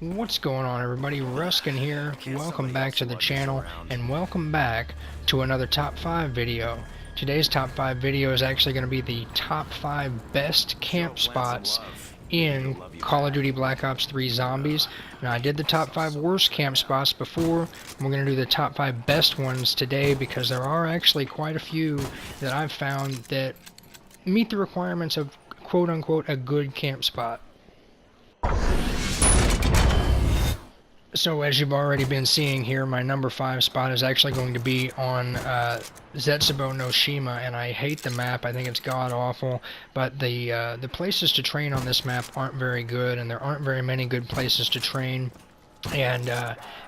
What's going on, everybody? Ruskin here. Welcome back to the channel, and welcome back to another top 5 video. Today's top 5 video is actually going to be the top 5 best camp spots in Call of Duty Black Ops 3 Zombies. Now, I did the top 5 worst camp spots before. We're going to do the top 5 best ones today because there are actually quite a few that I've found that meet the requirements of quote-unquote a good camp spot. So as you've already been seeing here, my number 5 spot is actually going to be on Zetsubou no Shima, and I hate the map. I think it's god-awful, but the places to train on this map aren't very good, and there aren't very many good places to train. And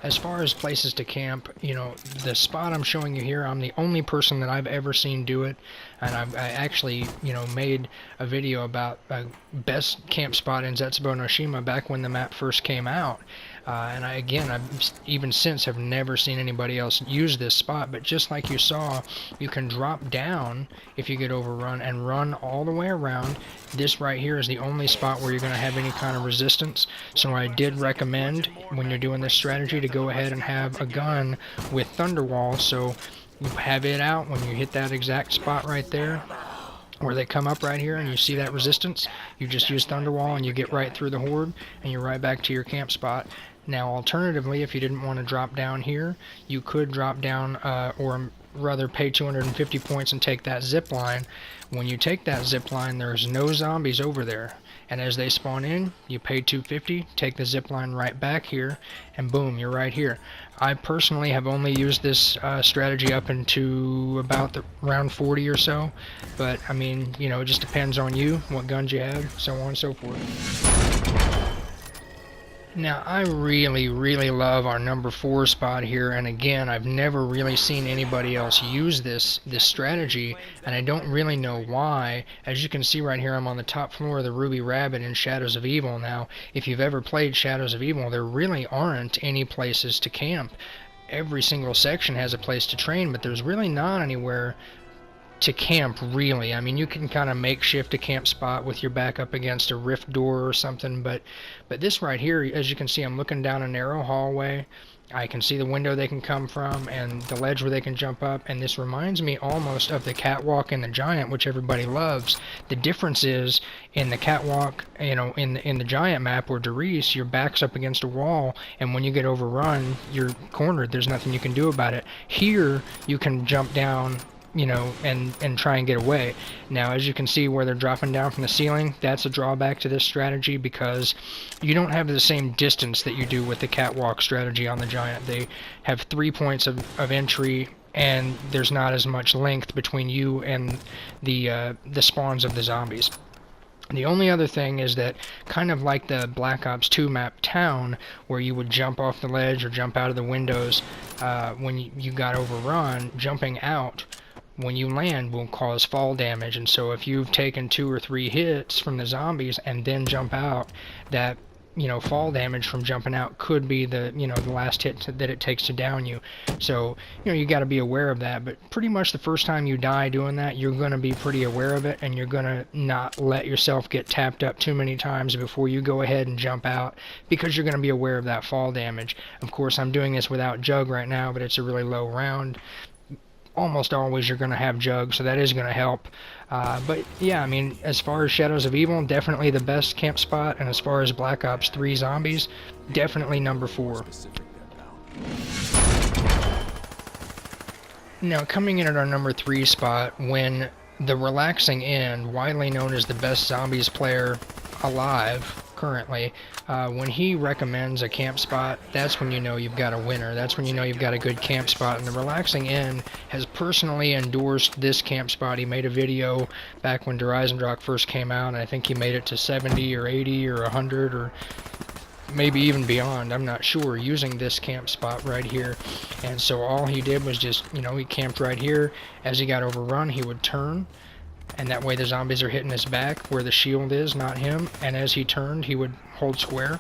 as far as places to camp, you know, the spot I'm showing you here, I'm the only person that I've ever seen do it, and I actually, you know, made a video about best camp spot in Zetsubou no Shima back when the map first came out. And I've even since have never seen anybody else use this spot, but just like you saw, you can drop down if you get overrun and run all the way around. This right here is the only spot where you're going to have any kind of resistance, so I did recommend when you're doing this strategy to go ahead and have a gun with Thunderwall, so you have it out when you hit that exact spot right there where they come up right here and you see that resistance. You just use Thunderwall and you get right through the horde and you're right back to your camp spot. Now alternatively, if you didn't want to drop down here, you could drop down or rather pay 250 points and take that zip line. When you take that zip line, there's no zombies over there, and as they spawn in, you pay 250, take the zip line right back here, and boom, you're right here. I personally have only used this strategy up into about the round 40 or so, but I mean, you know, it just depends on you, what guns you have, so on and so forth. Now, I really love our number 4 spot here, and again, I've never really seen anybody else use this strategy, and I don't really know why. As you can see right here, I'm on the top floor of the Ruby Rabbit in Shadows of Evil. Now, if you've ever played Shadows of Evil, there really aren't any places to camp. Every single section has a place to train, but there's really not anywhere to camp, really. I mean, you can kind of makeshift a camp spot with your back up against a rift door or something, but this right here, as you can see, I'm looking down a narrow hallway. I can see the window they can come from and the ledge where they can jump up, and this reminds me almost of the catwalk in the Giant, which everybody loves. The difference is in the catwalk, you know, in the Giant map or Derice, your back's up against a wall, and when you get overrun, you're cornered. There's nothing you can do about it. Here, you can jump down, you know, and try and get away. Now, as you can see where they're dropping down from the ceiling, that's a drawback to this strategy because you don't have the same distance that you do with the catwalk strategy on the Giant. They have 3 points of entry, and there's not as much length between you and the spawns of the zombies. The only other thing is that, kind of like the Black Ops 2 map Town, where you would jump off the ledge or jump out of the windows when you got overrun, jumping out when you land will cause fall damage, and so if you've taken 2 or 3 hits from the zombies and then jump out, that, you know, fall damage from jumping out could be the, you know, the last hit that it takes to down you. So, you know, you got to be aware of that, but pretty much the first time you die doing that, you're going to be pretty aware of it, and you're going to not let yourself get tapped up too many times before you go ahead and jump out, because you're going to be aware of that fall damage. Of course, I'm doing this without Jug right now, but it's a really low round. Almost always you're going to have Jug, so that is going to help. But yeah, I mean, as far as Shadows of Evil, definitely the best camp spot, and as far as Black Ops 3 Zombies, definitely number 4. Now, coming in at our number 3 spot, when the Relaxing End, widely known as the best zombies player alive currently, when he recommends a camp spot, that's when you know you've got a winner. That's when you know you've got a good camp spot, and the Relaxing End has personally endorsed this camp spot. He made a video back when Derizendrach first came out, and I think he made it to 70 or 80 or 100 or maybe even beyond, I'm not sure, using this camp spot right here. And so all he did was just, you know, he camped right here. As he got overrun, he would turn, and that way the zombies are hitting his back where the shield is, not him, and as he turned, he would hold square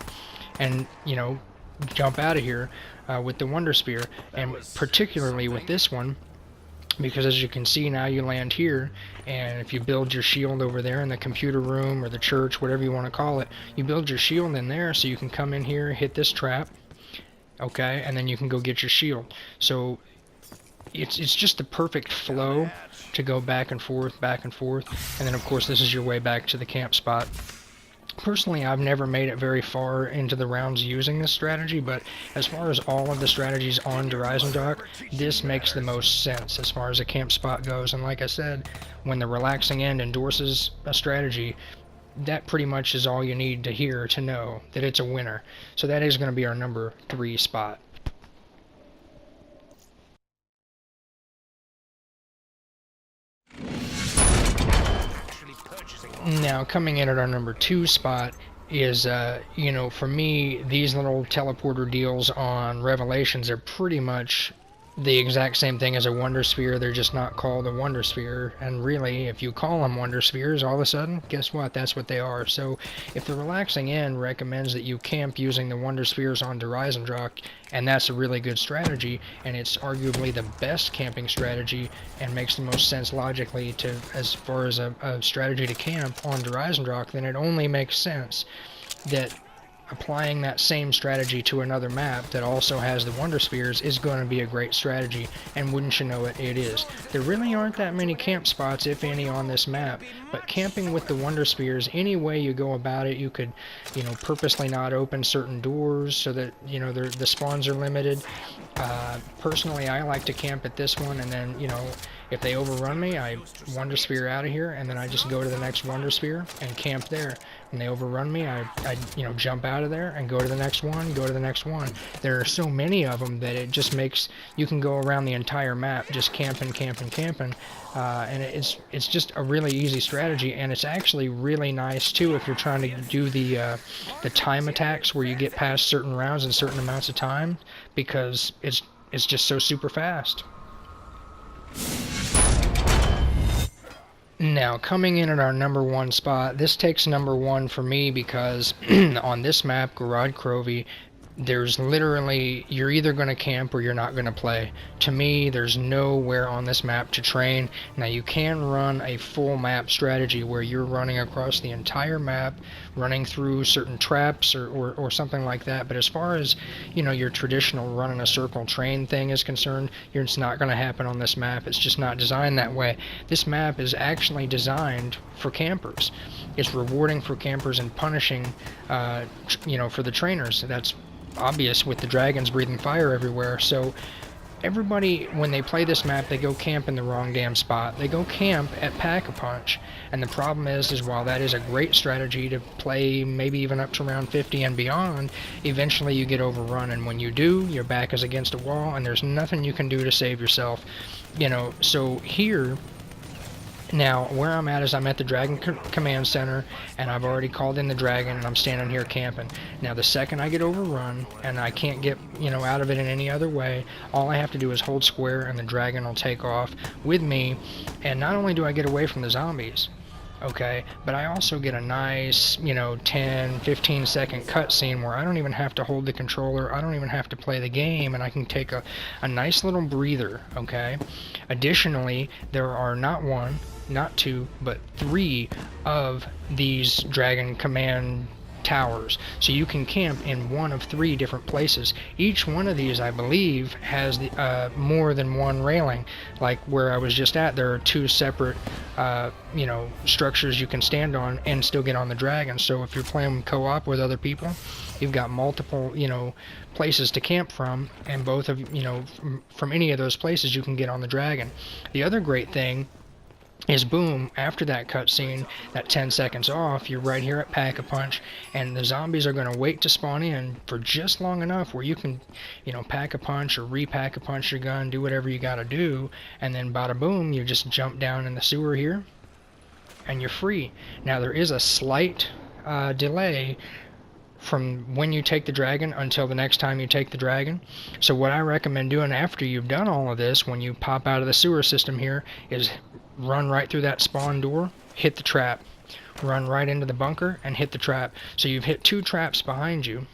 and, you know, jump out of here with the Wonder Spear. And particularly with this one, because as you can see now, you land here, and if you build your shield over there in the computer room or the church, whatever you want to call it, you build your shield in there so you can come in here, hit this trap, okay, and then you can go get your shield. So it's just the perfect flow to go back and forth, and then of course this is your way back to the camp spot. Personally, I've never made it very far into the rounds using this strategy, but as far as all of the strategies on Horizon Dock, this makes the most sense as far as a camp spot goes. And like I said, when the relaxing end endorses a strategy, that pretty much is all you need to hear to know that it's a winner. So that is going to be our number 3 spot. Now, coming in at our number 2 spot is, you know, for me, these little teleporter deals on Revelations are pretty much the exact same thing as a Wonder Sphere. They're just not called a Wonder Sphere, and really, if you call them Wonder Spheres, all of a sudden, guess what? That's what they are. So, if the relaxing end recommends that you camp using the Wonder Spheres on Horizon Dock, and that's a really good strategy, and it's arguably the best camping strategy, and makes the most sense logically to as far as a strategy to camp on Horizon Dock, then it only makes sense that applying that same strategy to another map that also has the Wonder Spheres is going to be a great strategy, and wouldn't you know it, it is. There really aren't that many camp spots, if any, on this map, but camping with the Wonder Spheres, any way you go about it, you could, you know, purposely not open certain doors so that, you know, the spawns are limited. Personally, I like to camp at this one, and then, you know, if they overrun me, I Wonder Sphere out of here, and then I just go to the next Wonder Sphere and camp there. When they overrun me, I you know, jump out of there and go to the next one, go to the next one. There are so many of them that it just makes, you can go around the entire map just camping, and it's just a really easy strategy, and it's actually really nice too if you're trying to do the time attacks where you get past certain rounds in certain amounts of time, because it's just so super fast. Now, coming in at our number 1 spot, this takes number 1 for me because on this map, Garage Crovy, there's literally, you're either going to camp or you're not going to play. To me, there's nowhere on this map to train. Now, you can run a full map strategy where you're running across the entire map, running through certain traps or something like that, but as far as, you know, your traditional run in a circle train thing is concerned, it's not going to happen on this map. It's just not designed that way. This map is actually designed for campers. It's rewarding for campers and punishing, you know, for the trainers. That's obvious with the dragons breathing fire everywhere. So everybody, when they play this map, they go camp in the wrong damn spot. They go camp at Pack-a-Punch, and the problem is while that is a great strategy to play maybe even up to round 50 and beyond, eventually you get overrun, and when you do, your back is against a wall and there's nothing you can do to save yourself. You know, so here, now, where I'm at is I'm at the Dragon Command Center, and I've already called in the Dragon, and I'm standing here camping. Now, the second I get overrun, and I can't get, you know, out of it in any other way, all I have to do is hold square, and the Dragon will take off with me, and not only do I get away from the zombies, okay, but I also get a nice, you know, 10, 15 second cutscene where I don't even have to hold the controller, I don't even have to play the game, and I can take a nice little breather, okay? Additionally, there are not 1, not 2, but 3 of these Dragon Command towers, so you can camp in one of 3 different places. Each one of these, I believe, has the more than 1 railing. Like where I was just at, there are 2 separate you know, structures you can stand on and still get on the Dragon. So if you're playing co-op with other people, you've got multiple, you know, places to camp from, and both of, you know, from any of those places you can get on the Dragon. The other great thing is, boom, after that cutscene, that 10 seconds off, you're right here at Pack-a-Punch, and the zombies are going to wait to spawn in for just long enough where you can, you know, Pack-a-Punch or repack-a-punch your gun, do whatever you got to do, and then bada boom, you just jump down in the sewer here, and you're free. Now, there is a slight delay from when you take the Dragon until the next time you take the Dragon. So what I recommend doing after you've done all of this, when you pop out of the sewer system here, is run right through that spawn door, hit the trap, run right into the bunker and hit the trap. So you've hit 2 traps behind you,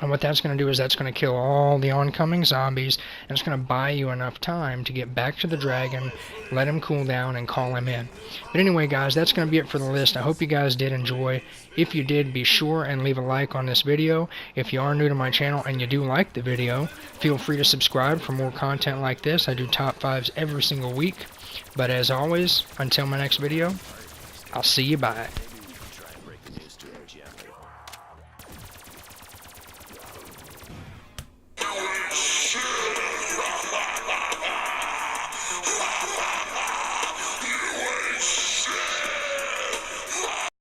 And what that's going to do is that's going to kill all the oncoming zombies, and it's going to buy you enough time to get back to the dragon, let him cool down, and call him in. But anyway, guys, that's going to be it for the list. I hope you guys did enjoy. If you did, be sure and leave a like on this video. If you are new to my channel and you do like the video, feel free to subscribe for more content like this. I do top 5s every single week. But as always, until my next video, I'll see you bye.